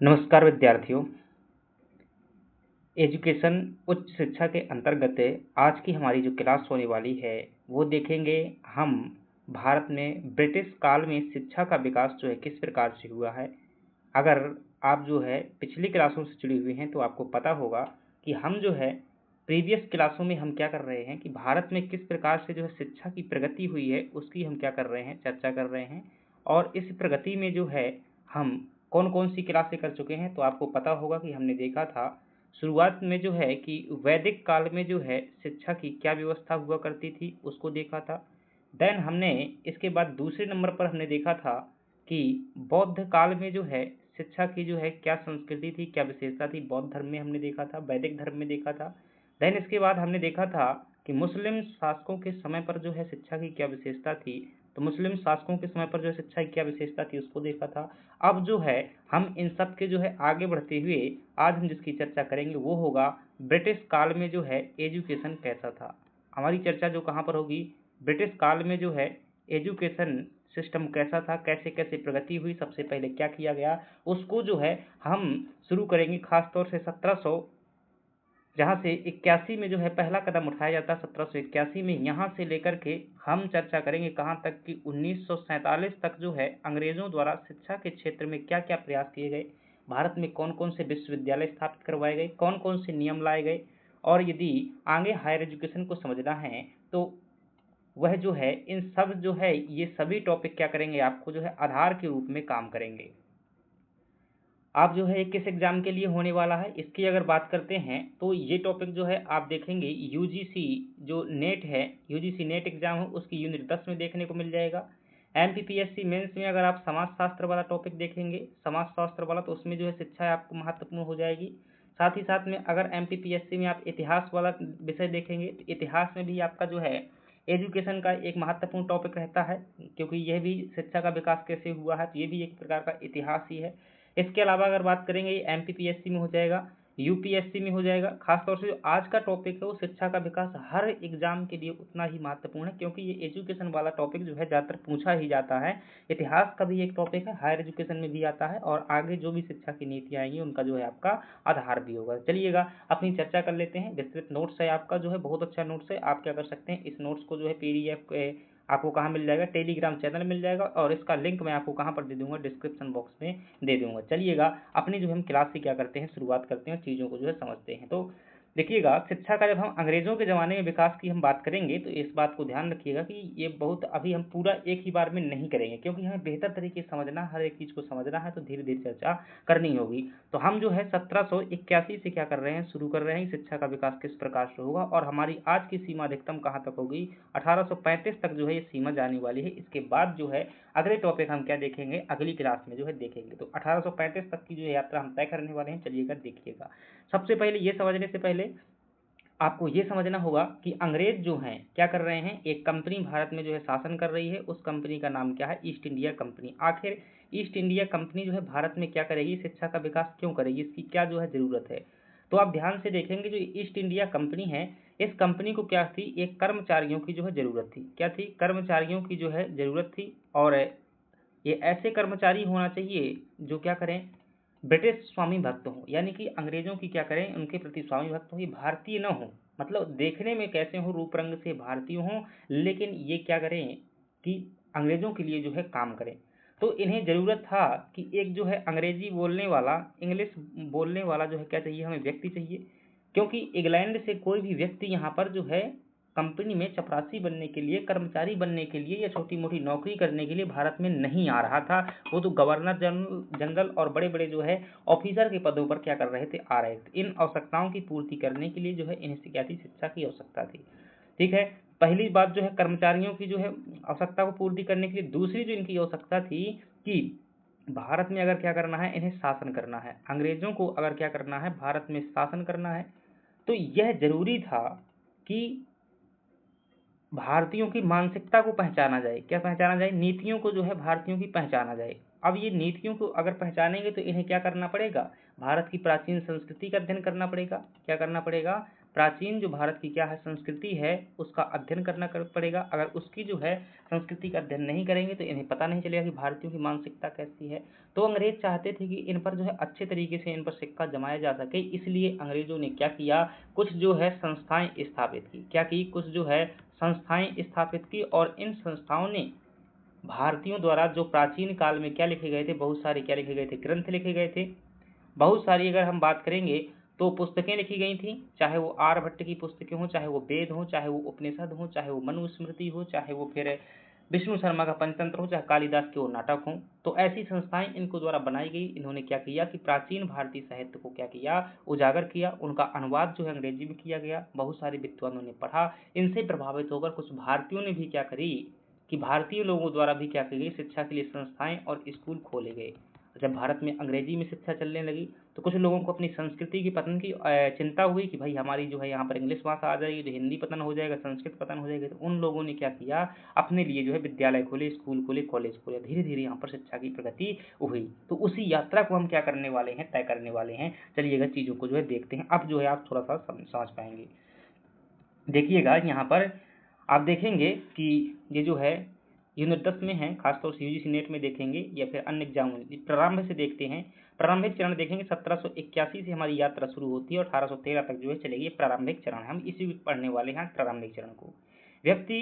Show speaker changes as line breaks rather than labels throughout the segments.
नमस्कार विद्यार्थियों। एजुकेशन उच्च शिक्षा के अंतर्गत आज की हमारी जो क्लास होने वाली है वो देखेंगे हम भारत में ब्रिटिश काल में शिक्षा का विकास जो है किस प्रकार से हुआ है। अगर आप जो है पिछली क्लासों से जुड़े हुए हैं तो आपको पता होगा कि हम जो है प्रीवियस क्लासों में हम क्या कर रहे हैं कि भारत में किस प्रकार से जो है शिक्षा की प्रगति हुई है उसकी हम क्या कर रहे हैं, चर्चा कर रहे हैं। और इस प्रगति में जो है हम कौन कौन सी क्लासें कर चुके हैं तो आपको पता होगा कि हमने देखा था शुरुआत में जो है कि वैदिक काल में जो है शिक्षा की क्या व्यवस्था हुआ करती थी उसको देखा था। देन हमने इसके बाद दूसरे नंबर पर हमने देखा था कि बौद्ध काल में जो है शिक्षा की जो है क्या संस्कृति थी, क्या विशेषता थी, बौद्ध धर्म में हमने देखा था, वैदिक धर्म में देखा था। देन इसके बाद हमने देखा था कि मुस्लिम शासकों के समय पर जो है शिक्षा की क्या विशेषता थी, तो मुस्लिम शासकों के समय पर जो शिक्षा की क्या विशेषता थी उसको देखा था। अब जो है हम इन सब के जो है आगे बढ़ते हुए आज हम जिसकी चर्चा करेंगे वो होगा ब्रिटिश काल में जो है एजुकेशन कैसा था। हमारी चर्चा जो कहाँ पर होगी, ब्रिटिश काल में जो है एजुकेशन सिस्टम कैसा था, कैसे कैसे प्रगति हुई, सबसे पहले क्या किया गया, उसको जो है हम शुरू करेंगे खास तौर से 1700 जहाँ से 81 में जो है पहला कदम उठाया जाता है। 1781 में यहाँ से लेकर के हम चर्चा करेंगे कहाँ तक कि 1947 तक जो है अंग्रेजों द्वारा शिक्षा के क्षेत्र में क्या क्या प्रयास किए गए, भारत में कौन कौन से विश्वविद्यालय स्थापित करवाए गए, कौन कौन से नियम लाए गए। और यदि आगे हायर एजुकेशन को समझना है तो वह जो है इन सब जो है ये सभी टॉपिक क्या करेंगे, आपको जो है आधार के रूप में काम करेंगे। आप जो है किस एग्जाम के लिए होने वाला है इसकी अगर बात करते हैं तो ये टॉपिक जो है आप देखेंगे यूजीसी जो नेट है, यूजीसी नेट एग्जाम है उसकी यूनिट 10 में देखने को मिल जाएगा। एमपीपीएससी मेंस में अगर आप समाज शास्त्र वाला टॉपिक देखेंगे, समाज शास्त्र वाला, तो उसमें जो है शिक्षा आपको महत्वपूर्ण हो जाएगी। साथ ही साथ में अगर एमपीपीएससी में आप इतिहास वाला विषय देखेंगे तो इतिहास में भी आपका जो है एजुकेशन का एक महत्वपूर्ण टॉपिक रहता है, क्योंकि यह भी शिक्षा का विकास कैसे हुआ है तो ये भी एक प्रकार का इतिहास ही है। इसके अलावा अगर बात करेंगे ये एमपीपीएससी में हो जाएगा, यूपीएससी में हो जाएगा। खासतौर से जो आज का टॉपिक है वो शिक्षा का विकास हर एग्जाम के लिए उतना ही महत्वपूर्ण है, क्योंकि ये एजुकेशन वाला टॉपिक जो है ज़्यादातर पूछा ही जाता है। इतिहास का भी एक टॉपिक है, हायर एजुकेशन में भी आता है और आगे जो भी शिक्षा की नीतियाँ आएंगी उनका जो है आपका आधार भी होगा। चलिएगा अपनी चर्चा कर लेते हैं। विस्तृत नोट्स है आपका जो है, बहुत अच्छा नोट्स है। आप क्या कर सकते हैं, इस नोट्स को जो है पीडीएफ आपको कहाँ मिल जाएगा, टेलीग्राम चैनल मिल जाएगा और इसका लिंक मैं आपको कहाँ पर दे दूंगा, डिस्क्रिप्शन बॉक्स में दे दूंगा। चलिएगा अपनी जो हम क्लास की क्या करते हैं शुरुआत करते हैं, चीज़ों को जो है समझते हैं। तो देखिएगा शिक्षा का जब हम अंग्रेजों के ज़माने में विकास की हम बात करेंगे तो इस बात को ध्यान रखिएगा कि ये बहुत अभी हम पूरा एक ही बार में नहीं करेंगे, क्योंकि हमें बेहतर तरीके से समझना, हर एक चीज़ को समझना है तो धीरे धीरे चर्चा करनी होगी। तो हम जो है 1781 से क्या कर रहे हैं, शुरू कर रहे हैं शिक्षा का विकास किस प्रकार से होगा और हमारी आज की सीमा अधिकतम कहाँ तक होगी, 1835 तक जो है ये सीमा जाने वाली है। इसके बाद जो है अगले टॉपिक हम क्या देखेंगे, अगली क्लास में जो है देखेंगे। तो 1835 तक की जो यात्रा हम तय करने वाले हैं, चलिएगा देखिएगा। सबसे पहले ये समझने से पहले आपको ये समझना होगा कि अंग्रेज जो हैं क्या कर रहे हैं, एक कंपनी भारत में जो है शासन कर रही है। उस कंपनी का नाम क्या है, ईस्ट इंडिया कंपनी। आखिर ईस्ट इंडिया कंपनी जो है भारत में क्या करेगी, शिक्षा का विकास क्यों करेगी, इसकी क्या जो है ज़रूरत है। तो आप ध्यान से देखेंगे जो ईस्ट इंडिया कंपनी है, इस कंपनी को क्या थी, एक कर्मचारियों की जो है ज़रूरत थी। क्या थी, कर्मचारियों की जो है ज़रूरत थी। और ये ऐसे कर्मचारी होना चाहिए जो क्या करें, ब्रिटिश स्वामी भक्त हों, यानी कि अंग्रेजों की क्या करें, उनके प्रति स्वामी भक्त हों, ये भारतीय न हों, मतलब देखने में कैसे हों, रूप रंग से भारतीय हों, लेकिन ये क्या करें कि अंग्रेजों के लिए जो है काम करें। तो इन्हें ज़रूरत था कि एक जो है अंग्रेजी बोलने वाला, इंग्लिश बोलने वाला जो है क्या चाहिए, हमें व्यक्ति चाहिए। क्योंकि इंग्लैंड से कोई भी व्यक्ति यहाँ पर जो है कंपनी में चपरासी बनने के लिए, कर्मचारी बनने के लिए या छोटी मोटी नौकरी करने के लिए भारत में नहीं आ रहा था। वो तो गवर्नर जनरल और बड़े बड़े जो है ऑफिसर के पदों पर क्या कर रहे थे, आ रहे थे। इन आवश्यकताओं की पूर्ति करने के लिए जो है इन्हें क्या थी, शिक्षा की आवश्यकता थी। ठीक है, पहली बात जो है कर्मचारियों की जो है आवश्यकता को पूर्ति करने के लिए। दूसरी जो इनकी आवश्यकता थी कि भारत में अगर क्या करना है, इन्हें शासन करना है, अंग्रेजों को अगर क्या करना है, भारत में शासन करना है, तो यह जरूरी था कि भारतीयों की मानसिकता को पहचाना जाए। क्या पहचाना जाए, नीतियों को जो है भारतीयों की पहचाना जाए। अब ये नीतियों को अगर पहचानेंगे तो इन्हें क्या करना पड़ेगा, भारत की प्राचीन संस्कृति का अध्ययन करना पड़ेगा। क्या करना पड़ेगा, प्राचीन जो भारत की क्या है संस्कृति है उसका अध्ययन करना पड़ेगा। अगर उसकी जो है संस्कृति का अध्ययन नहीं करेंगे तो इन्हें पता नहीं चलेगा कि भारतीयों की मानसिकता कैसी है। तो अंग्रेज चाहते थे कि इन पर जो है अच्छे तरीके से इन पर सिक्का जमाया जा सके, इसलिए अंग्रेजों ने क्या किया, कुछ जो है संस्थाएं स्थापित की। क्या की, कुछ जो है संस्थाएं स्थापित की, और इन संस्थाओं ने भारतीयों द्वारा जो प्राचीन काल में क्या लिखे गए थे, बहुत सारे क्या लिखे गए थे, ग्रंथ लिखे गए थे। बहुत सारी अगर हम बात करेंगे तो पुस्तकें लिखी गई थी, चाहे वो आर्यभट्ट की पुस्तकें हों, चाहे वो वेद हों, चाहे वो उपनिषद हो, चाहे वो मनुस्मृति हो, चाहे वो फिर विष्णु शर्मा का पंचतंत्र हो, चाहे कालिदास के वो नाटक हों। तो ऐसी संस्थाएं इनको द्वारा बनाई गई। इन्होंने क्या किया कि प्राचीन भारतीय साहित्य को क्या किया, उजागर किया। उनका अनुवाद जो है अंग्रेजी में किया गया। बहुत सारे विद्वानों ने पढ़ा। इनसे प्रभावित होकर कुछ भारतीयों ने भी क्या करी कि भारतीय लोगों द्वारा भी क्या की गई, शिक्षा के लिए संस्थाएं और स्कूल खोले गए। जब भारत में अंग्रेजी में शिक्षा चलने लगी तो कुछ लोगों को अपनी संस्कृति की पतन की चिंता हुई कि भाई हमारी जो है यहाँ पर इंग्लिश भाषा आ जाएगी तो हिंदी पतन हो जाएगा, संस्कृत पतन हो जाएगी। तो उन लोगों ने क्या किया, अपने लिए जो है विद्यालय खोले, स्कूल खोले, कॉलेज खोले। धीरे धीरे यहाँ पर शिक्षा की प्रगति हुई। तो उसी यात्रा को हम क्या करने वाले हैं, तय करने वाले हैं। चलिएगा चीज़ों को जो है देखते हैं। अब जो है आप थोड़ा सा समझ पाएंगे। देखिएगा यहाँ पर आप देखेंगे कि ये जो है यूनिट 10 में है, खासतौर से यूजीसी नेट में देखेंगे या फिर अन्य एग्जाम में। प्रारंभ से देखते हैं, प्रारंभिक चरण देखेंगे। 1781 से हमारी यात्रा शुरू होती है और 1813 तक जो है चलेगी। प्रारंभिक चरण हम इसी पढ़ने वाले हैं, प्रारंभिक चरण को। व्यक्ति,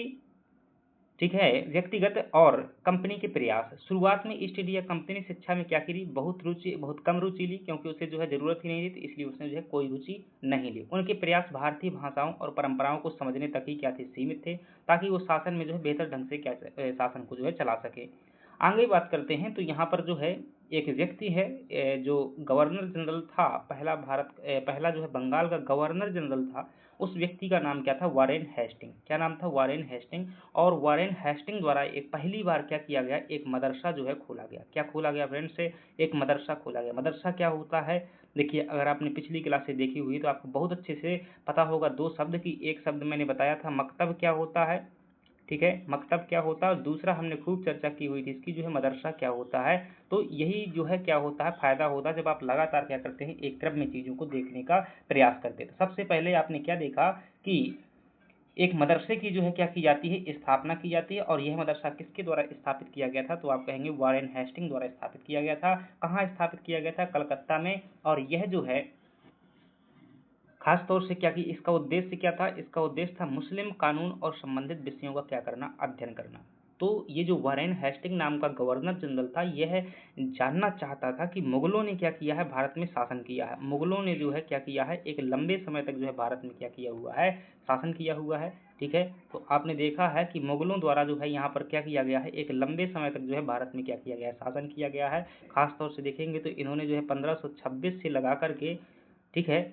ठीक है, व्यक्तिगत और कंपनी के प्रयास। शुरुआत में ईस्ट इंडिया कंपनी ने शिक्षा में क्या करी, बहुत कम रुचि ली, क्योंकि उसे जो है जरूरत ही नहीं थी, तो इसलिए उसने जो है कोई रुचि नहीं ली। उनके प्रयास भारतीय भाषाओं और परंपराओं को समझने तक ही क्या थे, सीमित थे, ताकि वो शासन में जो है बेहतर ढंग से क्या शासन को जो है चला सके। आगे बात करते हैं तो यहाँ पर जो है एक व्यक्ति है जो गवर्नर जनरल था, पहला जो है बंगाल का गवर्नर जनरल था। उस व्यक्ति का नाम क्या था, वारेन हेस्टिंग। क्या नाम था, वारेन हेस्टिंग। और वारेन हेस्टिंग द्वारा एक पहली बार क्या किया गया, एक मदरसा जो है खोला गया। क्या खोला गया फ्रेंड्स से, एक मदरसा खोला गया। मदरसा क्या होता है, देखिए अगर आपने पिछली क्लासे देखी हुई तो आपको बहुत अच्छे से पता होगा। दो शब्द की, एक शब्द मैंने बताया था मकतब क्या होता है, ठीक है, मकतब क्या होता है, और दूसरा हमने खूब चर्चा की हुई थी इसकी जो है मदरसा क्या होता है। तो यही जो है क्या होता है, फायदा होता है जब आप लगातार क्या करते हैं, एक क्रम में चीजों को देखने का प्रयास करते हैं। तो सबसे पहले आपने क्या देखा कि एक मदरसे की जो है क्या की जाती है, स्थापना की जाती है। और यह मदरसा किसके द्वारा स्थापित किया गया था, तो आप कहेंगे वारेन हेस्टिंग द्वारा स्थापित किया गया था। कहाँ स्थापित किया गया था, कलकत्ता में। और यह जो है खास तौर से क्या कि इसका उद्देश्य क्या था, इसका उद्देश्य था मुस्लिम कानून और संबंधित विषयों का क्या करना, अध्ययन करना। तो ये जो वारेन हेस्टिंग नाम का गवर्नर जनरल था, यह जानना चाहता था कि मुगलों ने क्या किया है, भारत में शासन किया है। मुगलों ने जो है क्या किया है, एक लंबे समय तक जो है भारत में क्या किया हुआ है, शासन किया हुआ है। ठीक है, तो आपने देखा है कि मुगलों द्वारा जो है यहाँ पर क्या किया गया है, एक लंबे समय तक जो है भारत में क्या किया गया है, शासन किया गया है। खासतौर से देखेंगे तो इन्होंने जो है 1526 से लगा करके, ठीक है,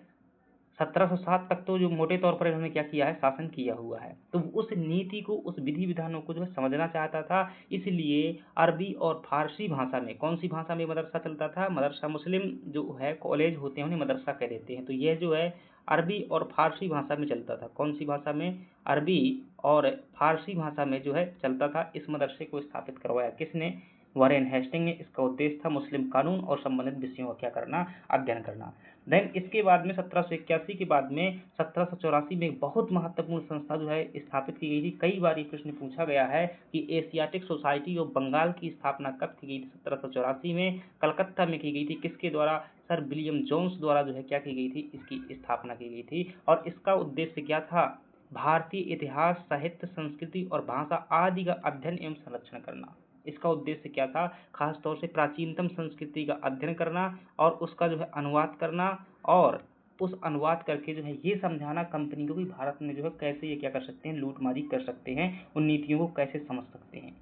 1707 तक तो जो मोटे तौर पर इन्होंने क्या किया है, शासन किया हुआ है। तो उस नीति को, उस विधि विधानों को जो है समझना चाहता था। इसलिए अरबी और फारसी भाषा में, कौन सी भाषा में मदरसा चलता था, मदरसा, मुस्लिम जो है कॉलेज होते हैं उन्हें मदरसा कह देते हैं। तो यह जो है अरबी और फारसी भाषा में चलता था। कौन सी भाषा में, अरबी और फारसी भाषा में जो है चलता था। इस मदरसे को स्थापित करवाया किसने, वारेन हेस्टिंग ने। इसका उद्देश्य था मुस्लिम कानून और संबंधित विषयों का क्या करना, अध्ययन करना। देन इसके बाद में 1781 के बाद में 1784 में एक बहुत महत्वपूर्ण संस्था जो है स्थापित की गई थी। कई बार ये प्रश्न पूछा गया है कि एशियाटिक सोसाइटी ऑफ बंगाल की स्थापना कब की गई थी, 1784 में कलकत्ता में की गई थी। किसके द्वारा, सर विलियम जोन्स द्वारा जो है क्या की गई थी, इसकी स्थापना की गई थी। और इसका उद्देश्य क्या था, भारतीय इतिहास, साहित्य, संस्कृति और भाषा आदि का अध्ययन एवं संरक्षण करना। इसका उद्देश्य क्या था, खास तौर से प्राचीनतम संस्कृति का अध्ययन करना और उसका जो है अनुवाद करना, और उस अनुवाद करके जो है ये समझाना कंपनी को कि भारत में जो है कैसे ये क्या कर सकते हैं, लूटमारी कर सकते हैं, उन नीतियों को कैसे समझ सकते हैं।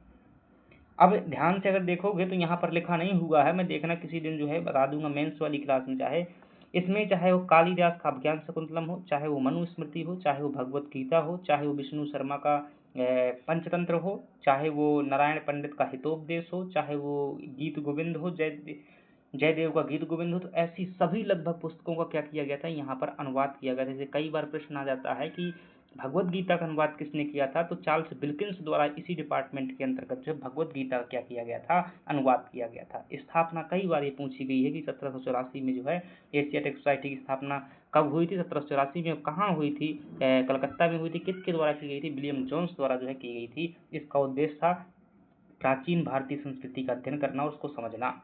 अब ध्यान से अगर देखोगे तो यहाँ पर लिखा नहीं हुआ है, मैं देखना किसी दिन जो है बता दूंगा मेंस वाली क्लास में। चाहे इसमें, चाहे वो कालिदास काव्यान शकुंतलम हो, चाहे वो मनुस्मृति हो, चाहे वो भगवत गीता हो, चाहे वो विष्णु शर्मा का पंचतंत्र हो, चाहे वो नारायण पंडित का हितोपदेश हो, चाहे वो गीत गोविंद हो, जयदेव का गीत गोविंद हो, तो ऐसी सभी लगभग पुस्तकों का क्या किया गया था, यहाँ पर अनुवाद किया गया था। जैसे कई बार प्रश्न आ जाता है कि भगवत गीता का अनुवाद किसने किया था, तो चार्ल्स विल्किंस द्वारा इसी डिपार्टमेंट के अंतर्गत जो भगवत गीता का क्या किया गया था, अनुवाद किया गया था। स्थापना कई बार ये पूछी गई है कि 1784 में जो है एशियाटिक सोसाइटी की स्थापना कब हुई थी? 1784 में। कहाँ हुई थी? कलकत्ता में हुई थी। किसके द्वारा की गई थी? विलियम जोन्स द्वारा जो है की गई थी। इसका उद्देश्य था प्राचीन भारतीय संस्कृति का अध्ययन करना और उसको समझना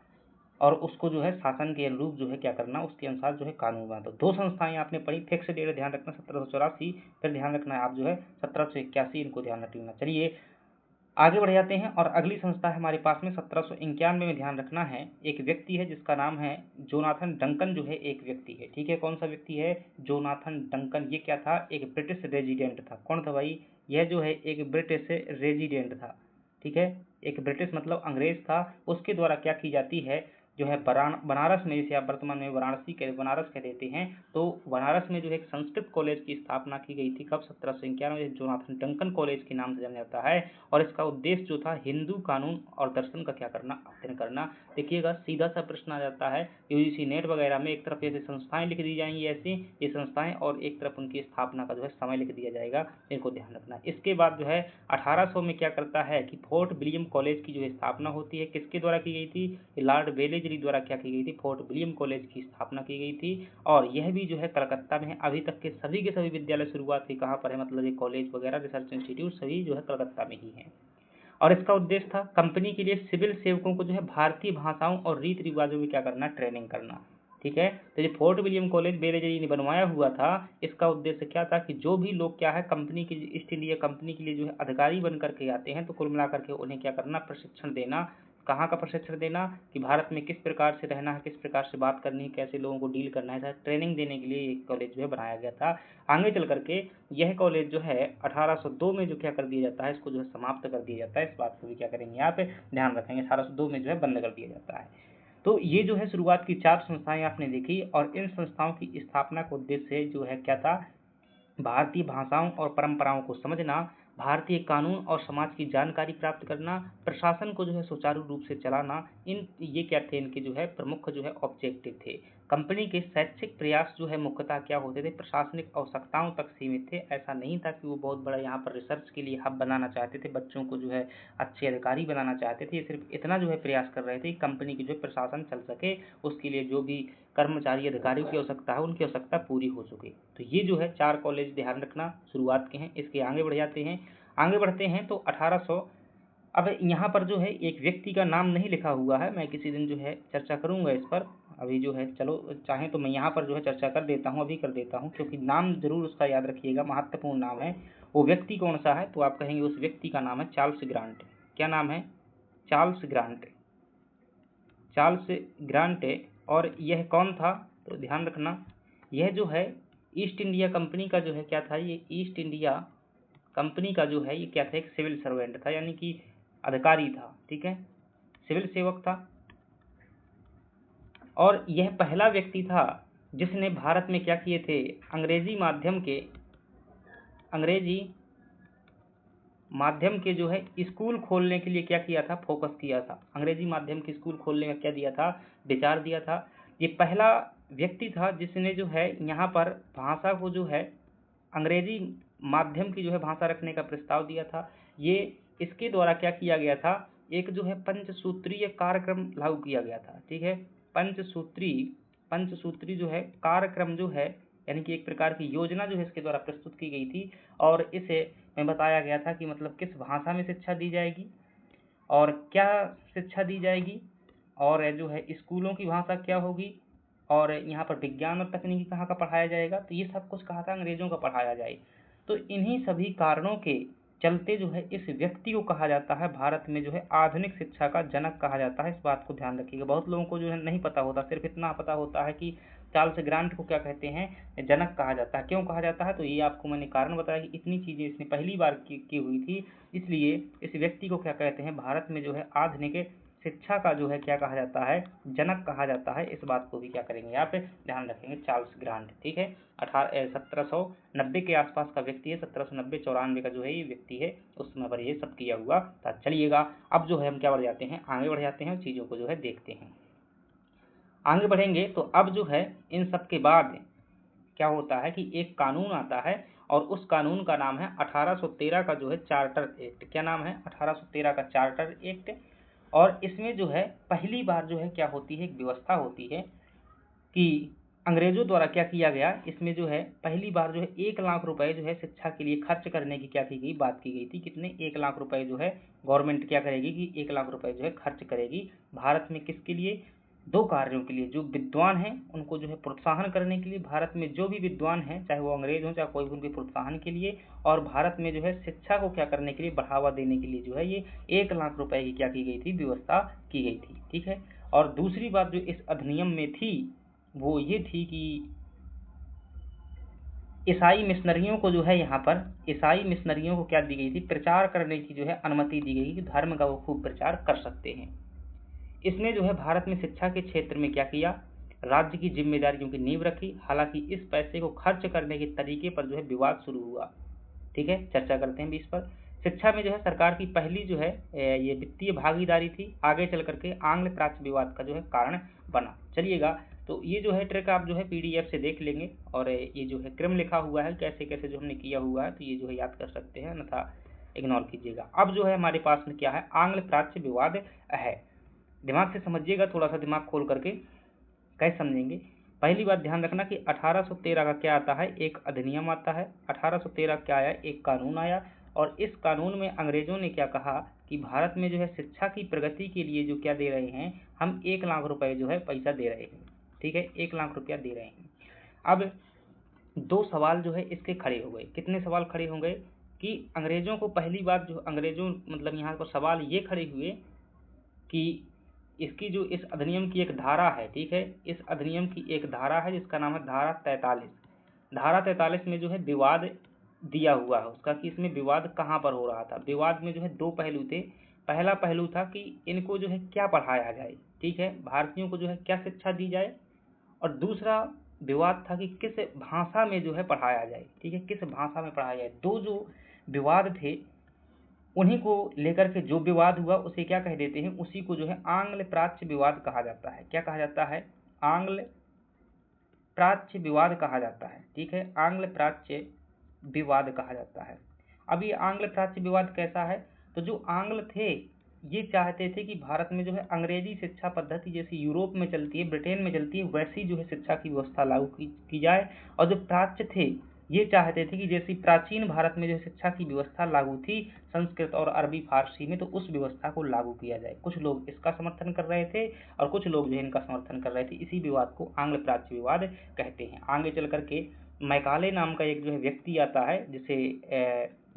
और उसको जो है शासन के अनुरूप जो है क्या करना, उसके अनुसार जो है कानून बना। तो दो संस्थाएं आपने पढ़ी, फिक्स डेट ध्यान रखना 1784, फिर ध्यान रखना है आप जो है 1781, इनको ध्यान रख लेना। चलिए आगे बढ़ जाते हैं और अगली संस्था है हमारे पास में 1791 में ध्यान रखना है। एक व्यक्ति है जिसका नाम है जोनाथन डंकन, जो है एक व्यक्ति है, ठीक है। कौन सा व्यक्ति है? Jonathan Duncan. ये क्या था? एक ब्रिटिश रेजिडेंट था। कौन था भाई? यह जो है एक ब्रिटिश रेजिडेंट था, ठीक है। एक ब्रिटिश मतलब अंग्रेज था। उसके द्वारा क्या की जाती है, जो है बनारस में, जिसे आप वर्तमान में बनारस कह देते हैं, तो बनारस में जो है एक संस्कृत कॉलेज की स्थापना की गई थी। कब? 1791। जोनाथन डंकन कॉलेज के नाम से जाना जाता है और इसका उद्देश्य जो था हिंदू कानून और दर्शन का क्या करना, अध्ययन करना। देखिएगा सीधा सा प्रश्न आ जाता है यूजीसी नेट वगैरह में, एक तरफ जैसे संस्थाएं लिख दी जाएंगी ऐसी ये संस्थाएं, और एक तरफ उनकी स्थापना का जो है समय लिख दिया जाएगा, इनको ध्यान रखना। इसके बाद जो है 1800 में क्या करता है कि फोर्ट विलियम कॉलेज की जो है स्थापना होती है। किसके द्वारा की गई थी? लॉर्ड वेलेजली द्वारा क्या की गई थी? फोर्ट विलियम कॉलेज की स्थापना की गई थी और यह भी जो है कलकत्ता में है। अभी तक के सभी विद्यालय शुरुआत हुई कहाँ पर है, मतलब ये कॉलेज वगैरह रिसर्च इंस्टीट्यूट सभी जो है कलकत्ता में ही है। और इसका उद्देश्य था कंपनी के लिए सिविल सेवकों को जो है भारतीय भाषाओं और रीति रिवाजों में क्या करना, ट्रेनिंग करना, ठीक है। तो ये फोर्ट विलियम कॉलेज बेलेजरी ने बनवाया हुआ था। इसका उद्देश्य क्या था कि जो भी लोग क्या है कंपनी की, ईस्ट इंडिया कंपनी के लिए जो है अधिकारी बन करके आते हैं, तो कुल मिलाकर के उन्हें क्या करना, प्रशिक्षण देना। कहाँ का प्रशिक्षण देना कि भारत में किस प्रकार से रहना है, किस प्रकार से बात करनी है, कैसे लोगों को डील करना है, ट्रेनिंग देने के लिए एक कॉलेज जो है बनाया गया था। आगे चल करके यह कॉलेज जो है 1802 में जो क्या कर दिया जाता है, इसको जो है समाप्त कर दिया जाता है। इस बात को भी क्या करेंगे यहाँ पे ध्यान रखेंगे, 1802 में जो है बंद कर दिया जाता है। तो ये जो है शुरुआत की 4 संस्थाएं आपने देखी और इन संस्थाओं की स्थापना का उद्देश्य जो है क्या था, भारतीय भाषाओं और परंपराओं को समझना, भारतीय कानून और समाज की जानकारी प्राप्त करना, प्रशासन को जो है सुचारू रूप से चलाना, ये क्या थे, इनके जो है प्रमुख जो है ऑब्जेक्टिव थे। कंपनी के शैक्षिक प्रयास जो है मुख्यतः क्या होते थे, प्रशासनिक आवश्यकताओं तक सीमित थे। ऐसा नहीं था कि वो बहुत बड़ा यहाँ पर रिसर्च के लिए हब बनाना चाहते थे, बच्चों को जो है अच्छे अधिकारी बनाना चाहते थे। सिर्फ इतना जो है प्रयास कर रहे थे कंपनी की जो प्रशासन चल सके, उसके लिए जो भी कर्मचारी अधिकारियों की आवश्यकता है उनकी आवश्यकता पूरी हो चुकी। तो ये जो है 4 कॉलेज ध्यान रखना शुरुआत के हैं। इसके आगे बढ़ जाते हैं, आगे बढ़ते हैं तो 1800। अब यहाँ पर जो है एक व्यक्ति का नाम नहीं लिखा हुआ है, मैं किसी दिन जो है चर्चा करूंगा इस पर। अभी जो है चलो चाहें तो मैं यहाँ पर जो है चर्चा कर देता हूँ, अभी कर देता हूँ, क्योंकि नाम जरूर उसका याद रखिएगा, महत्वपूर्ण नाम है। वो व्यक्ति कौन सा है, तो आप कहेंगे उस व्यक्ति का नाम है चार्ल्स ग्रांट। क्या नाम है? Charles grant. Charles grant. और यह कौन था, तो ध्यान रखना यह जो है ईस्ट इंडिया कंपनी का जो है क्या था, ये ईस्ट इंडिया कंपनी का जो है ये क्या था, एक सिविल सर्वेंट था, यानी कि अधिकारी था, ठीक है, सिविल सेवक था। और यह पहला व्यक्ति था जिसने भारत में क्या किए थे, अंग्रेजी माध्यम के जो है स्कूल खोलने के लिए क्या किया था, फोकस किया था। अंग्रेजी माध्यम के स्कूल खोलने का क्या दिया था, विचार दिया था। ये पहला व्यक्ति था जिसने जो है यहाँ पर भाषा को जो है अंग्रेजी माध्यम की जो है भाषा रखने का प्रस्ताव दिया था। ये इसके द्वारा क्या किया गया था, एक जो है पंचसूत्रीय कार्यक्रम लागू किया गया था, ठीक है। पंचसूत्री जो है कार्यक्रम जो है, यानी कि एक प्रकार की योजना जो है इसके द्वारा प्रस्तुत की गई थी और इसे में बताया गया था कि मतलब किस भाषा में शिक्षा दी जाएगी और क्या शिक्षा दी जाएगी, और जो है स्कूलों की भाषा क्या होगी, और यहाँ पर विज्ञान और तकनीकी कहाँ का पढ़ाया जाएगा, तो ये सब कुछ कहा था अंग्रेजों का पढ़ाया जाए। तो इन्हीं सभी कारणों के चलते जो है इस व्यक्ति को कहा जाता है भारत में जो है आधुनिक शिक्षा का जनक कहा जाता है। इस बात को ध्यान रखिएगा, बहुत लोगों को जो है नहीं पता होता, सिर्फ इतना पता होता है कि चार्ल्स ग्रांट को क्या कहते हैं, जनक कहा जाता है। क्यों कहा जाता है, तो ये आपको मैंने कारण बताया कि इतनी चीजें इसने पहली बार की हुई थी, इसलिए इस व्यक्ति को क्या कहते हैं, भारत में जो है आधुनिक शिक्षा का जो है क्या कहा जाता है, जनक कहा जाता है। इस बात को भी क्या करेंगे यहाँ पे ध्यान रखेंगे, चार्ल्स ग्रांट, ठीक है। 1790 के आसपास का व्यक्ति है, 1790-94 का जो है ये व्यक्ति है, उस समय पर ये सब किया हुआ था। चलिएगा अब जो है हम क्या बढ़ जाते हैं, आगे बढ़ जाते हैं, चीज़ों को जो है देखते हैं। आगे बढ़ेंगे तो अब जो है इन सब के बाद क्या होता है कि एक कानून आता है और उस कानून का नाम है 1813 का जो है चार्टर एक्ट। क्या नाम है, 1813 का चार्टर एक्ट। और इसमें जो है पहली बार जो है क्या होती है, एक व्यवस्था होती है कि अंग्रेजों द्वारा क्या किया गया, इसमें जो है पहली बार जो है 1 लाख रुपए जो है शिक्षा के लिए खर्च करने की क्या की गई, बात की गई थी। कितने, 1 लाख रुपए जो है गवर्नमेंट क्या करेगी कि 1 लाख रुपए जो है खर्च करेगी भारत में। किसके लिए, 2 कार्यों के लिए। जो विद्वान हैं उनको जो है प्रोत्साहन करने के लिए, भारत में जो भी विद्वान हैं चाहे वो अंग्रेज हों चाहे कोई भी, उनके प्रोत्साहन के लिए, और भारत में जो है शिक्षा को क्या करने के लिए, बढ़ावा देने के लिए जो है ये 1 लाख रुपए की क्या की गई थी, व्यवस्था की गई थी। ठीक है। और दूसरी बात जो इस अधिनियम में थी वो ये थी कि ईसाई मिशनरियों को जो है, यहाँ पर ईसाई मिशनरियों को क्या दी गई थी, प्रचार करने की जो है अनुमति दी गई कि धर्म का वो खूब प्रचार कर सकते हैं। इसने जो है भारत में शिक्षा के क्षेत्र में क्या किया, राज्य की जिम्मेदारियों की नींव रखी। हालांकि इस पैसे को खर्च करने के तरीके पर जो है विवाद शुरू हुआ। ठीक है, चर्चा करते हैं भी इस पर। शिक्षा में जो है सरकार की पहली जो है ये वित्तीय भागीदारी थी, आगे चल करके आंग्ल प्राच्य विवाद का जो है कारण बना। चलिएगा, तो ये जो है ट्रिक आप जो है पीडीएफ से देख लेंगे, और ये जो है क्रम लिखा हुआ है कैसे कैसे जो हमने किया हुआ है, तो ये जो है याद कर सकते हैं, अन्यथा इग्नोर कीजिएगा। अब जो है हमारे पास में क्या है, आंग्ल प्राच्य विवाद है। दिमाग से समझिएगा, थोड़ा सा दिमाग खोल करके कैसे समझेंगे। पहली बात ध्यान रखना कि 1813 का क्या आता है, एक अधिनियम आता है। 1813 क्या आया, एक कानून आया, और इस कानून में अंग्रेजों ने क्या कहा कि भारत में जो है शिक्षा की प्रगति के लिए जो क्या दे रहे हैं, हम 1 लाख रुपए जो है पैसा दे रहे हैं। ठीक है, 1 लाख रुपया दे रहे हैं। अब 2 सवाल जो है इसके खड़े हो गए। कितने सवाल खड़े हो गए कि अंग्रेजों को पहली बात जो अंग्रेजों मतलब यहाँ पर सवाल ये खड़े हुए कि इसकी जो इस अधिनियम की एक धारा है, ठीक है, इस अधिनियम की एक धारा है जिसका नाम है धारा 43। धारा 43 में जो है विवाद दिया हुआ है उसका, कि इसमें विवाद कहाँ पर हो रहा था। विवाद में जो है 2 पहलू थे। पहला पहलू था कि इनको जो है क्या पढ़ाया जाए, ठीक है, भारतीयों को जो है क्या शिक्षा दी जाए, और दूसरा विवाद था कि किस भाषा में जो है पढ़ाया जाए। ठीक है, किस भाषा में पढ़ाया जाए। 2 जो विवाद थे उन्हीं को लेकर के जो विवाद हुआ उसे क्या कह देते हैं, उसी को जो है आंग्ल प्राच्य विवाद कहा जाता है। क्या कहा जाता है, आंग्ल प्राच्य विवाद कहा जाता है। ठीक है, आंग्ल प्राच्य विवाद कहा जाता है। अब ये आंग्ल प्राच्य विवाद कैसा है, तो जो आंग्ल थे ये चाहते थे कि भारत में जो है अंग्रेजी शिक्षा पद्धति जैसी यूरोप में चलती है, ब्रिटेन में चलती है, वैसी जो है शिक्षा की व्यवस्था लागू की जाए। और जो प्राच्य थे ये चाहते थे कि जैसी प्राचीन भारत में जो शिक्षा की व्यवस्था लागू थी संस्कृत और अरबी फारसी में, तो उस व्यवस्था को लागू किया जाए। कुछ लोग इसका समर्थन कर रहे थे और कुछ लोग जो है इनका समर्थन कर रहे थे। इसी विवाद को आंग्ल प्राच्य विवाद कहते हैं। आगे चल करके मैकाले नाम का एक जो है व्यक्ति आता है, जिसे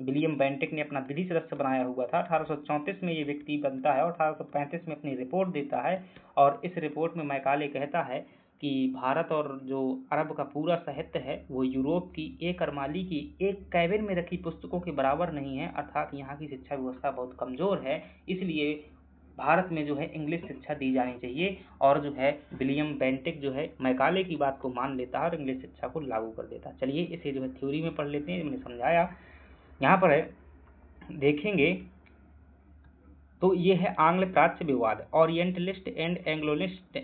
विलियम बेंटिक ने अपना विधि सदस्य बनाया हुआ था। 1834 में ये व्यक्ति बनता है और 1835 में अपनी रिपोर्ट देता है, और इस रिपोर्ट में मैकाले कहता है कि भारत और जो अरब का पूरा साहित्य है वो यूरोप की एक अरमाली की एक कैबिन में रखी पुस्तकों के बराबर नहीं है, अर्थात यहाँ की शिक्षा व्यवस्था बहुत कमजोर है। इसलिए भारत में जो है इंग्लिश शिक्षा दी जानी चाहिए। और जो है विलियम बेंटिक जो है मैकाले की बात को मान लेता है और इंग्लिश शिक्षा को लागू कर देता है। चलिए इसे जो है थ्योरी में पढ़ लेते हैं, मैंने समझाया। यहाँ पर है देखेंगे तो ये है आंग्ल प्राच्य विवाद। ओरिएंटलिस्ट एंड एंग्लिस्ट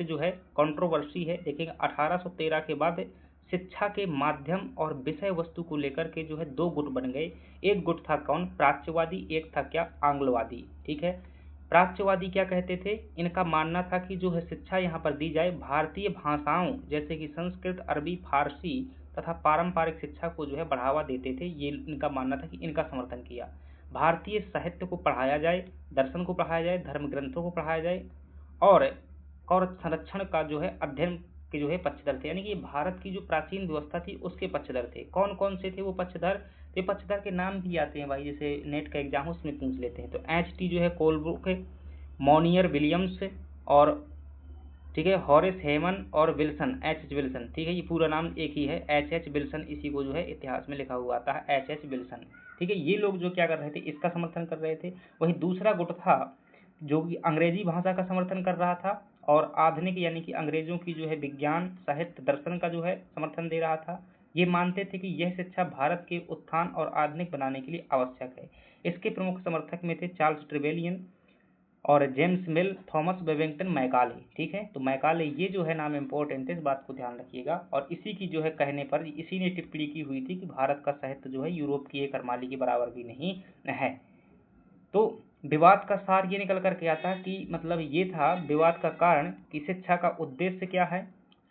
जो है कंट्रोवर्सी है। देखेंगे 1813 के बाद शिक्षा के माध्यम और विषय वस्तु को लेकर के जो है 2 गुट बन गए। एक गुट था कौन, प्राच्यवादी, एक था क्या, आंग्लवादी। ठीक है, प्राच्यवादी क्या कहते थे, इनका मानना था कि जो है शिक्षा यहाँ पर दी जाए भारतीय भाषाओं जैसे कि संस्कृत, अरबी, फारसी तथा पारंपरिक शिक्षा को जो है बढ़ावा देते थे। ये इनका मानना था कि इनका समर्थन किया। भारतीय साहित्य को पढ़ाया जाए, दर्शन को पढ़ाया जाए, धर्म ग्रंथों को पढ़ाया जाए, और संरक्षण का जो है अध्ययन के जो है पक्षधर थे। यानी कि भारत की जो प्राचीन व्यवस्था थी उसके पक्षधर थे। कौन कौन से थे वो पक्षधर, तो पक्षधर के नाम भी आते हैं भाई, जैसे नेट का एग्जाम उसमें पूछ लेते हैं। तो एच.टी. जो है कोलब्रुक, मॉनियर विलियम्स, और ठीक है हॉरेस हेमन और विल्सन, एच विल्सन। ठीक है, ये पूरा नाम एक ही है, एच विल्सन। इसी को जो है इतिहास में लिखा हुआ आता है एच विल्सन। ठीक है, ये लोग जो क्या कर रहे थे, इसका समर्थन कर रहे थे। वही दूसरा गुट था जो कि अंग्रेजी भाषा का समर्थन कर रहा था और आधुनिक यानी कि अंग्रेजों की जो है विज्ञान, साहित्य, दर्शन का जो है समर्थन दे रहा था। ये मानते थे कि यह शिक्षा भारत के उत्थान और आधुनिक बनाने के लिए आवश्यक है। इसके प्रमुख समर्थक में थे चार्ल्स ट्रेवेलियन और जेम्स मिल, थॉमस बेबिंगटन, मैकाले। ठीक है, तो मैकाले ये जो है नाम इम्पोर्टेंट है, इस बात को ध्यान रखिएगा। और इसी की जो है कहने पर इसी ने टिप्पणी की हुई थी कि भारत का साहित्य जो है यूरोप की एक अरमाली के बराबर भी नहीं है। तो विवाद का सार ये निकल करके आता कि मतलब ये था विवाद का कारण कि शिक्षा का उद्देश्य क्या है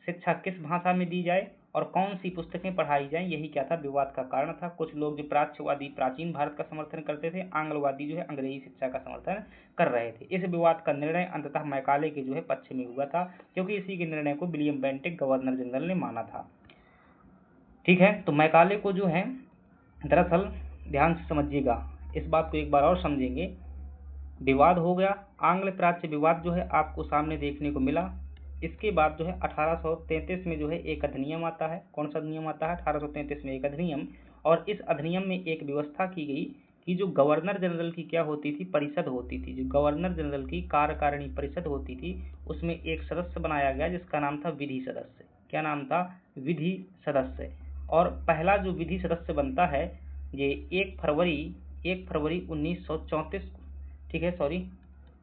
शिक्षा किस भाषा में दी जाए और कौन सी पुस्तकें पढ़ाई जाएं, यही क्या था, विवाद का कारण था। कुछ लोग जो प्राच्यवादी प्राचीन भारत का समर्थन करते थे, आंग्लवादी जो है अंग्रेजी शिक्षा का समर्थन कर रहे थे। इस विवाद का निर्णय अंततः मैकाले के जो है पक्ष में हुआ था, क्योंकि इसी के निर्णय को विलियम बेंटिक गवर्नर जनरल ने माना था। ठीक है, तो मैकाले को जो है दरअसल ध्यान से समझिएगा, इस बात को एक बार और समझेंगे। विवाद हो गया, आंग्ल प्राच्य विवाद जो है आपको सामने देखने को मिला। इसके बाद जो है 1833 में जो है एक अधिनियम आता है। कौन सा अधिनियम आता है? 1833 में एक अधिनियम। और इस अधिनियम में एक व्यवस्था की गई कि जो गवर्नर जनरल की क्या होती थी, परिषद होती थी, जो गवर्नर जनरल की कार्यकारिणी परिषद होती थी, उसमें एक सदस्य बनाया गया जिसका नाम था विधि सदस्य। क्या नाम था? विधि सदस्य। और पहला जो विधि सदस्य बनता है ये 1 फरवरी 1934, ठीक है, सॉरी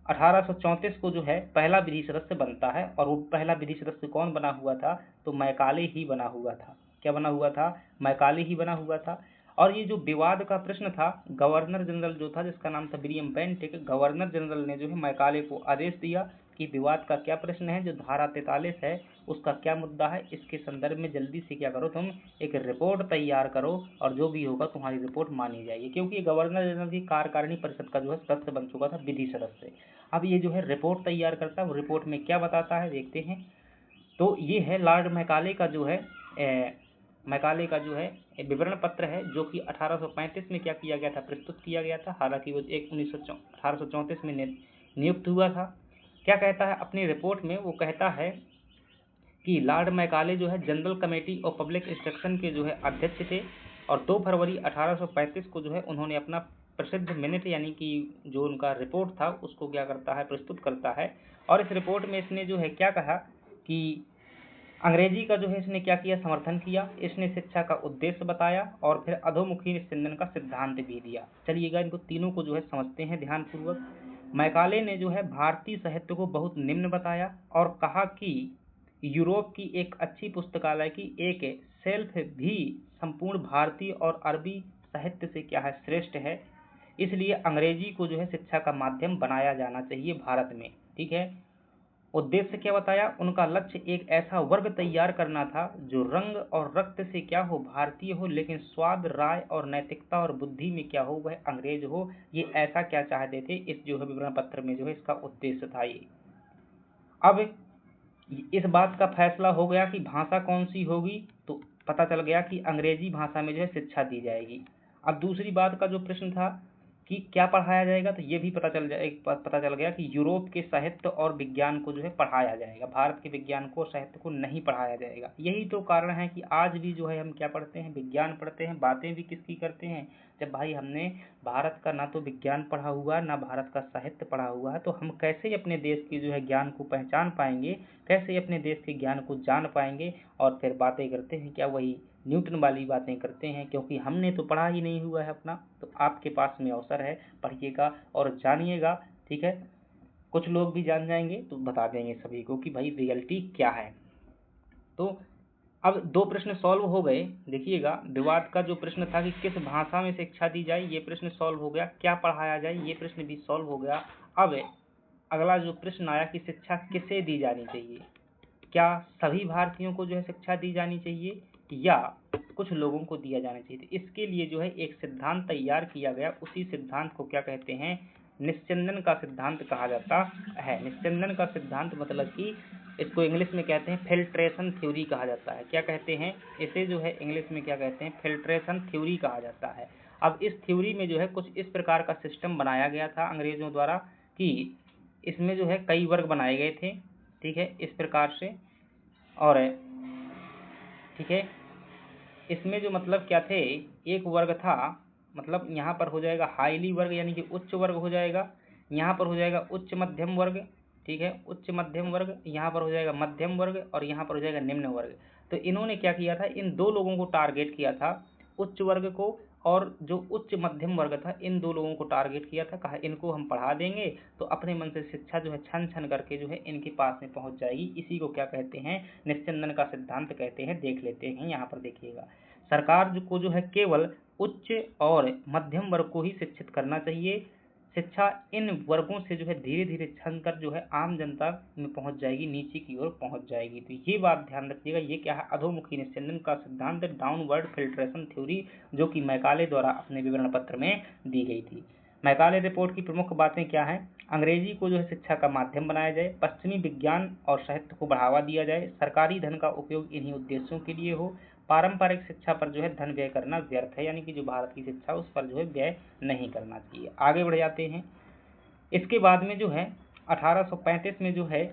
1834 को जो है पहला विधि सदस्य बनता है। और वो पहला विधि सदस्य कौन बना हुआ था? तो मैकाले ही बना हुआ था। क्या बना हुआ था? मैकाले ही बना हुआ था। और ये जो विवाद का प्रश्न था, गवर्नर जनरल जो था जिसका नाम था विलियम बेंटिक, गवर्नर जनरल ने जो है मैकाले को आदेश दिया कि विवाद का क्या प्रश्न है, जो धारा 43 है उसका क्या मुद्दा है, इसके संदर्भ में जल्दी से क्या करो, तुम एक रिपोर्ट तैयार करो और जो भी होगा तुम्हारी रिपोर्ट मानी जाएगी। क्योंकि गवर्नर जनरल की कार्यकारिणी परिषद का जो है सदस्य बन चुका था, विधि सदस्य। अब ये जो है रिपोर्ट तैयार करता है, वो रिपोर्ट में क्या बताता है देखते हैं। तो ये है लॉर्ड मैकाले का जो है मैकाले का जो है विवरण पत्र है, जो कि 1835 में क्या किया गया था, प्रस्तुत किया गया था। हालांकि वो 1834 में नियुक्त हुआ था। क्या कहता है अपनी रिपोर्ट में? वो कहता है कि लॉर्ड मैकाले जो है general committee of public instruction के जो है अध्यक्ष थे। और 2 फरवरी 1835 को जो है उन्होंने अपना प्रसिद्ध मिनट यानी कि जो उनका रिपोर्ट था उसको क्या करता है, प्रस्तुत करता है। और इस रिपोर्ट में इसने जो है क्या कहा कि अंग्रेजी का जो है इसने क्या किया, समर्थन किया। इसने शिक्षा का उद्देश्य बताया और फिर अधोमुखी निस्यंदन का सिद्धांत भी दिया। चलिएगा इनको तीनों को जो है समझते हैं ध्यानपूर्वक। मैकाले ने जो है भारतीय साहित्य को बहुत निम्न बताया और कहा कि यूरोप की एक अच्छी पुस्तकालय की एक शेल्फ भी संपूर्ण भारतीय और अरबी साहित्य से क्या है, श्रेष्ठ है। इसलिए अंग्रेजी को जो है शिक्षा का माध्यम बनाया जाना चाहिए भारत में। ठीक है, उद्देश्य क्या बताया? उनका लक्ष्य एक ऐसा वर्ग तैयार करना था जो रंग और रक्त से क्या हो, भारतीय हो, लेकिन स्वाद, राय और नैतिकता और बुद्धि में क्या हो, वह अंग्रेज हो। ये ऐसा क्या चाहते थे, इस जो है विवरण पत्र में जो है इसका उद्देश्य था ये। अब इस बात का फैसला हो गया कि भाषा कौन सी होगी, तो पता चल गया कि अंग्रेजी भाषा में जो है शिक्षा दी जाएगी। अब दूसरी बात का जो प्रश्न था कि क्या पढ़ाया जाएगा, तो ये भी पता चल गया कि यूरोप के साहित्य और विज्ञान को जो है पढ़ाया जाएगा, भारत के विज्ञान को, साहित्य को नहीं पढ़ाया जाएगा। यही तो कारण है कि आज भी जो है हम क्या पढ़ते हैं, विज्ञान पढ़ते हैं। बातें भी किसकी करते हैं? जब भाई हमने भारत का ना तो विज्ञान पढ़ा हुआ, ना भारत का साहित्य पढ़ा हुआ है, तो हम कैसे अपने देश की जो है ज्ञान को पहचान पाएंगे, कैसे अपने देश के ज्ञान को जान पाएंगे। और फिर बातें करते हैं क्या, वही न्यूटन वाली बातें करते हैं, क्योंकि हमने तो पढ़ा ही नहीं हुआ है अपना। तो आपके पास में अवसर है, पढ़िएगा और जानिएगा। ठीक है, कुछ लोग भी जान जाएंगे तो बता देंगे सभी को कि भाई रियलिटी क्या है। तो अब 2 प्रश्न सॉल्व हो गए। देखिएगा, विवाद का जो प्रश्न था कि किस भाषा में शिक्षा दी जाए, ये प्रश्न सॉल्व हो गया। क्या पढ़ाया जाए, ये प्रश्न भी सॉल्व हो गया। अब अगला जो प्रश्न आया कि शिक्षा किसे दी जानी चाहिए, क्या सभी भारतीयों को जो है शिक्षा दी जानी चाहिए या कुछ लोगों को दिया जाना चाहिए। तो इसके लिए जो है एक सिद्धांत तैयार किया गया। उसी सिद्धांत को क्या कहते हैं, निस्यंदन का सिद्धांत कहा जाता है। निस्यंदन का सिद्धांत मतलब कि इसको इंग्लिश में कहते हैं फिल्ट्रेशन थ्योरी कहा जाता है। क्या कहते हैं इसे, जो है इंग्लिश में क्या कहते हैं, फिल्ट्रेशन थ्योरी कहा जाता है। अब इस थ्योरी में जो है कुछ इस प्रकार का सिस्टम बनाया गया था अंग्रेजों द्वारा कि इसमें जो है कई वर्ग बनाए गए थे। ठीक है, इस प्रकार से। और ठीक है, इसमें जो मतलब क्या थे, एक वर्ग था, मतलब यहाँ पर हो जाएगा हाईली वर्ग यानी कि उच्च वर्ग हो जाएगा, यहाँ पर हो जाएगा उच्च मध्यम वर्ग। ठीक है, उच्च मध्यम वर्ग, यहाँ पर हो जाएगा मध्यम वर्ग और यहाँ पर हो जाएगा निम्न वर्ग। तो इन्होंने क्या किया था, इन 2 लोगों को टारगेट किया था, उच्च वर्ग को और जो उच्च मध्यम वर्ग था, इन 2 लोगों को टारगेट किया था। कहा इनको हम पढ़ा देंगे तो अपने मन से शिक्षा जो है छन छन करके जो है इनके पास में पहुंच जाएगी। इसी को क्या कहते हैं, निस्यंदन का सिद्धांत कहते हैं। देख लेते हैं, यहाँ पर देखिएगा, सरकार को जो है केवल उच्च और मध्यम वर्ग को ही शिक्षित करना चाहिए। शिक्षा इन वर्गों से जो है धीरे धीरे छनकर जो है आम जनता में पहुंच जाएगी, नीचे की ओर पहुंच जाएगी। तो ये बात ध्यान रखिएगा, ये क्या है, अधोमुखी निस्यंदन का सिद्धांत, डाउनवर्ड फिल्ट्रेशन थ्योरी, जो कि मैकाले द्वारा अपने विवरण पत्र में दी गई थी। मैकाले रिपोर्ट की प्रमुख बातें क्या हैं? अंग्रेजी को जो है शिक्षा का माध्यम बनाया जाए, पश्चिमी विज्ञान और साहित्य को बढ़ावा दिया जाए, सरकारी धन का उपयोग इन्हीं उद्देश्यों के लिए हो, पारंपरिक शिक्षा पर जो है धन व्यय करना व्यर्थ है, यानी कि जो भारत की शिक्षा उस पर जो है व्यय नहीं करना चाहिए। आगे बढ़ जाते हैं। इसके बाद में जो है 1835 में जो है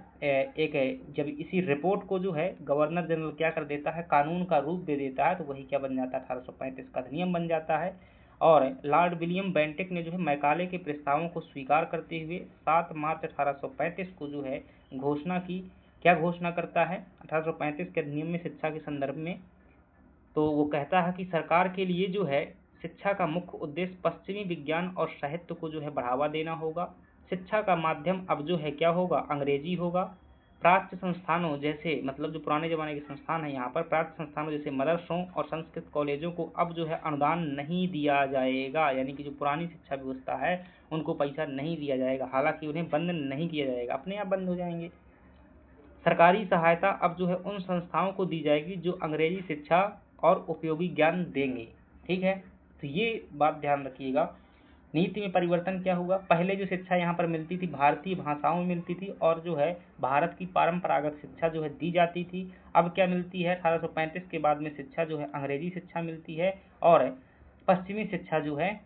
जब इसी रिपोर्ट को जो है गवर्नर जनरल क्या कर देता है, कानून का रूप दे देता है, तो वही क्या बन जाता है, 1835 का अधिनियम बन जाता है। और लॉर्ड विलियम बेंटिक ने जो है मैकाले के प्रस्तावों को स्वीकार करते हुए 7 मार्च 1835 को जो है घोषणा की। क्या घोषणा करता है 1835 के अधिनियम में शिक्षा के संदर्भ में? तो वो कहता है कि सरकार के लिए जो है शिक्षा का मुख्य उद्देश्य पश्चिमी विज्ञान और साहित्य को जो है बढ़ावा देना होगा। शिक्षा का माध्यम अब जो है क्या होगा, अंग्रेजी होगा। प्राच्य संस्थानों जैसे, मतलब जो पुराने जमाने के संस्थान है, यहाँ पर प्राच्य संस्थानों जैसे मदरसों और संस्कृत कॉलेजों को अब जो है अनुदान नहीं दिया जाएगा, यानी कि जो पुरानी शिक्षा व्यवस्था है उनको पैसा नहीं दिया जाएगा, हालांकि उन्हें बंद नहीं किया जाएगा, अपने आप बंद हो जाएंगे। सरकारी सहायता अब जो है उन संस्थाओं को दी जाएगी जो अंग्रेजी शिक्षा और उपयोगी ज्ञान देंगे। ठीक है, तो ये बात ध्यान रखिएगा। नीति में परिवर्तन क्या हुआ? पहले जो शिक्षा यहाँ पर मिलती थी भारतीय भाषाओं में मिलती थी और जो है भारत की परंपरागत शिक्षा जो है दी जाती थी। अब क्या मिलती है, 1835 के बाद में शिक्षा जो है अंग्रेजी शिक्षा मिलती है और पश्चिमी शिक्षा जो है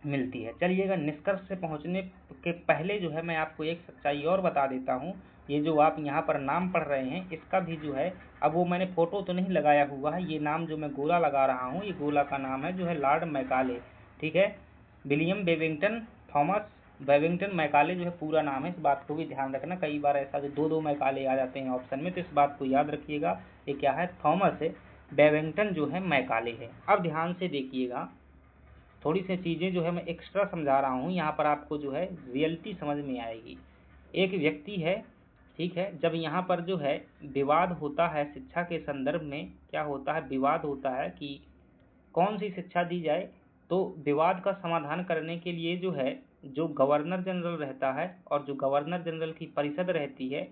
मिलती है। चलिएगा, निष्कर्ष से पहुंचने के पहले जो है मैं आपको एक सच्चाई और बता देता हूँ। ये जो आप यहाँ पर नाम पढ़ रहे हैं इसका भी जो है, अब वो मैंने फोटो तो नहीं लगाया हुआ है, ये नाम जो मैं गोला लगा रहा हूँ, ये गोला का नाम है जो है लॉर्ड मैकाले। ठीक है, William Babington Thomas Babington Macaulay जो है पूरा नाम है, इस बात को भी ध्यान रखना। कई बार ऐसा जो दो दो मैकाले आ जाते हैं ऑप्शन में, तो इस बात को याद रखिएगा। ये क्या है, थॉमस बेबिंगटन जो है मैकाले है। अब ध्यान से देखिएगा, थोड़ी सी चीज़ें जो है मैं एक्स्ट्रा समझा रहा हूँ, यहाँ पर आपको जो है रियलिटी समझ में आएगी। एक व्यक्ति है, ठीक है, जब यहाँ पर जो है विवाद होता है शिक्षा के संदर्भ में, क्या होता है, विवाद होता है कि कौन सी शिक्षा दी जाए, तो विवाद का समाधान करने के लिए जो है जो गवर्नर जनरल रहता है और जो गवर्नर जनरल की परिषद रहती है,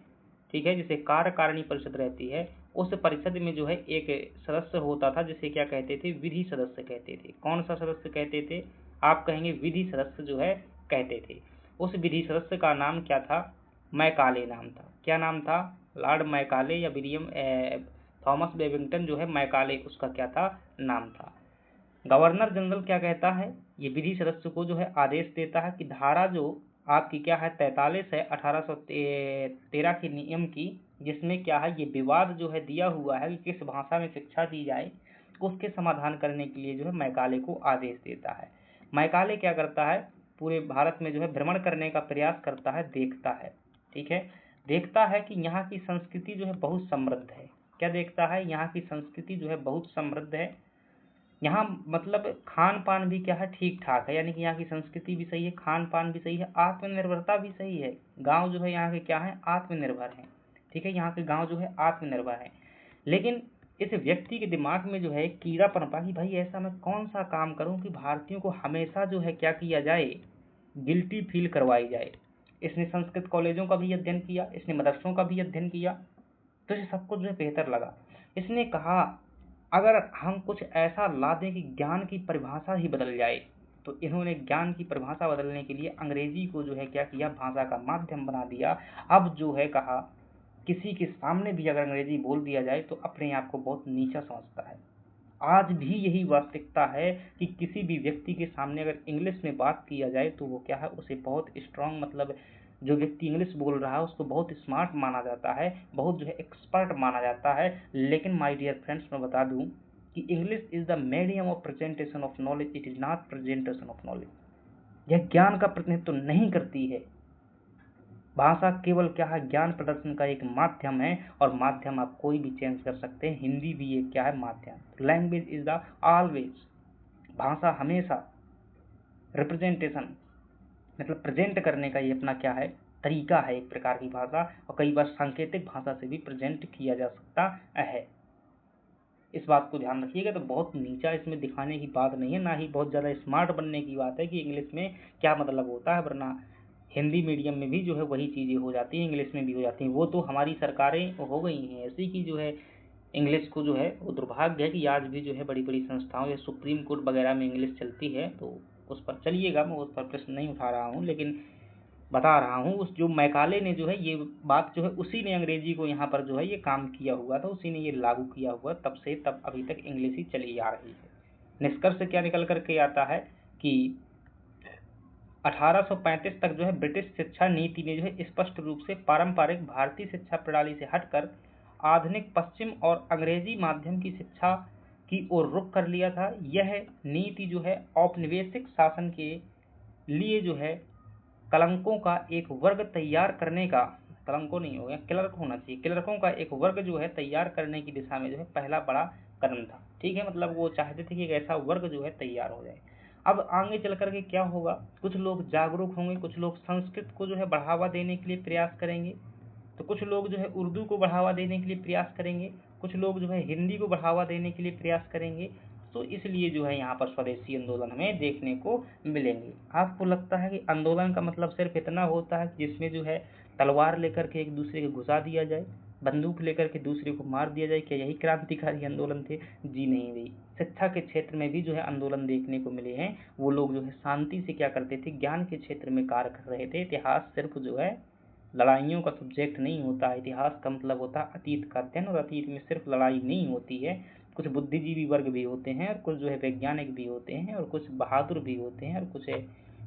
ठीक है, जिसे कार्यकारिणी परिषद रहती है, उस परिषद में जो है एक सदस्य होता था जिसे क्या कहते थे, विधि सदस्य कहते थे। कौन सा सदस्य कहते थे? आप कहेंगे विधि सदस्य जो है कहते थे। उस विधि सदस्य का नाम क्या था? मैकाले नाम था। क्या नाम था? लॉर्ड मैकाले या विलियम थॉमस बेबिंगटन जो है मैकाले, उसका क्या था, नाम था। गवर्नर जनरल क्या कहता है, ये विधि सदस्य को जो है आदेश देता है कि धारा जो आपकी क्या है 43 है 1813 के नियम की, जिसमें क्या है ये विवाद जो है दिया हुआ है कि किस भाषा में शिक्षा दी जाए, उसके समाधान करने के लिए जो है मैकाले को आदेश देता है। मैकाले क्या करता है, पूरे भारत में जो है भ्रमण करने का प्रयास करता है, देखता है, ठीक है, देखता है कि यहाँ की संस्कृति जो है बहुत समृद्ध है। क्या देखता है? यहाँ की संस्कृति जो है बहुत समृद्ध है, यहाँ मतलब खान पान भी क्या है, ठीक ठाक है, यानी कि यहाँ की संस्कृति भी सही है, खान पान भी सही है, आत्मनिर्भरता भी सही है। गांव जो है यहाँ के क्या है, आत्मनिर्भर है। ठीक है, यहाँ के गांव जो है आत्मनिर्भर है। लेकिन इस व्यक्ति के दिमाग में जो है एक कीड़ा पनपा कि भाई ऐसा मैं कौन सा काम करूं कि भारतीयों को हमेशा जो है क्या किया जाए, गिल्टी फील करवाई जाए। इसने संस्कृत कॉलेजों का भी अध्ययन किया, इसने मदरसों का भी अध्ययन किया, तो इसे सब कुछ जो है बेहतर लगा। इसने कहा अगर हम कुछ ऐसा ला दें कि ज्ञान की परिभाषा ही बदल जाए, तो इन्होंने ज्ञान की परिभाषा बदलने के लिए अंग्रेजी को जो है क्या किया, भाषा का माध्यम बना दिया। अब जो है कहा किसी के सामने भी अगर अंग्रेजी बोल दिया जाए तो अपने आप को बहुत नीचा समझता है। आज भी यही वास्तविकता है कि किसी भी व्यक्ति के सामने अगर इंग्लिश में बात किया जाए तो वो क्या है, उसे बहुत स्ट्रांग, मतलब जो व्यक्ति इंग्लिश बोल रहा है उसको बहुत स्मार्ट माना जाता है, बहुत जो है एक्सपर्ट माना जाता है। लेकिन माय डियर फ्रेंड्स, मैं बता दूं कि English is the medium of presentation of knowledge, it is not presentation of knowledge. यह ज्ञान का प्रतिनिधित्व नहीं करती है। भाषा केवल क्या है, ज्ञान प्रदर्शन का एक माध्यम है, और माध्यम आप कोई भी चेंज कर सकते हैं। हिंदी भी एक क्या है, माध्यम। लैंग्वेज इज द ऑलवेज, भाषा हमेशा रिप्रेजेंटेशन, मतलब प्रेजेंट करने का ये अपना क्या है, तरीका है, एक प्रकार की भाषा। और कई बार सांकेतिक भाषा से भी प्रेजेंट किया जा सकता है। इस बात को ध्यान रखिएगा। तो बहुत नीचा इसमें दिखाने की बात नहीं है, ना ही बहुत ज़्यादा स्मार्ट बनने की बात है कि इंग्लिश में क्या मतलब होता है, वरना हिंदी मीडियम में भी जो है वही चीज़ें हो जाती हैं, इंग्लिश में भी हो जाती हैं। वो तो हमारी सरकारें हो गई हैं ऐसी कि जो है इंग्लिश को जो है, वो दुर्भाग्य है कि आज भी जो है बड़ी बड़ी संस्थाओं या सुप्रीम कोर्ट वगैरह में इंग्लिश चलती है। तो उस पर चलिएगा, मैं उस पर प्रश्न नहीं उठा रहा हूँ, लेकिन बता रहा हूँ उस जो मैकाले ने जो है ये बात जो है उसी ने अंग्रेजी को यहाँ पर जो है ये काम किया हुआ था, उसी ने ये लागू किया हुआ, तब से तब अभी तक इंग्लिश ही चली आ रही है। निष्कर्ष क्या निकल करके आता है कि 1835 तक जो है ब्रिटिश शिक्षा नीति ने जो है स्पष्ट रूप से पारंपरिक भारतीय शिक्षा प्रणाली से हटकर आधुनिक पश्चिम और अंग्रेजी माध्यम की शिक्षा की ओर रुख कर लिया था। यह नीति जो है औपनिवेशिक शासन के लिए जो है कलंकों का एक वर्ग तैयार करने का, कलंकों नहीं हो गया, क्लर्क होना चाहिए, क्लर्कों का एक वर्ग जो है तैयार करने की दिशा में जो है पहला बड़ा कदम था। ठीक है, मतलब वो चाहते थे कि एक ऐसा वर्ग जो है तैयार हो जाए। अब आगे चल करके क्या होगा, कुछ लोग जागरूक होंगे, कुछ लोग संस्कृत को जो है बढ़ावा देने के लिए प्रयास करेंगे, तो कुछ लोग जो है उर्दू को बढ़ावा देने के लिए प्रयास करेंगे, कुछ लोग जो है हिंदी को बढ़ावा देने के लिए प्रयास करेंगे। तो इसलिए जो है यहाँ पर स्वदेशी आंदोलन हमें देखने को मिलेंगे। आपको लगता है कि आंदोलन का मतलब सिर्फ इतना होता है जिसमें जो है तलवार लेकर के एक दूसरे को घुसा दिया जाए, बंदूक लेकर के दूसरे को मार दिया जाए, क्या यही क्रांतिकारी आंदोलन थे? जी नहीं भाई। शिक्षा के क्षेत्र में भी जो है आंदोलन देखने को मिले हैं। वो लोग जो है शांति से क्या करते थे, ज्ञान के क्षेत्र में कार्य कर रहे थे। इतिहास सिर्फ जो है लड़ाइयों का सब्जेक्ट नहीं होता है, इतिहास का मतलब होता है अतीत का अध्ययन, और अतीत में सिर्फ लड़ाई नहीं होती है। कुछ बुद्धिजीवी वर्ग भी होते हैं, और कुछ जो है वैज्ञानिक भी होते हैं, और कुछ बहादुर भी होते हैं, और कुछ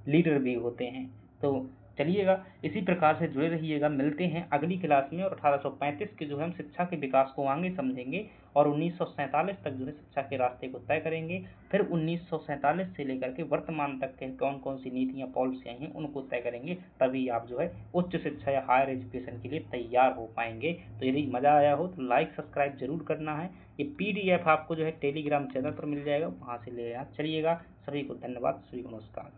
लीडर भी होते हैं। तो चलिएगा, इसी प्रकार से जुड़े रहिएगा। मिलते हैं अगली क्लास में, और 1835 के जो है हम शिक्षा के विकास को आगे समझेंगे, और 1947 तक जो है शिक्षा के रास्ते को तय करेंगे। फिर 1947 से लेकर के वर्तमान तक के कौन कौन सी नीतियाँ पॉलिसियाँ हैं उनको तय करेंगे। तभी आप जो है उच्च शिक्षा या हायर एजुकेशन के लिए तैयार हो पाएंगे। तो यदि मज़ा आया हो तो लाइक सब्सक्राइब जरूर करना है। ये PDF आपको जो है टेलीग्राम चैनल पर मिल जाएगा, वहाँ से ले आप चलिएगा। सभी को धन्यवाद, सभी को नमस्कार।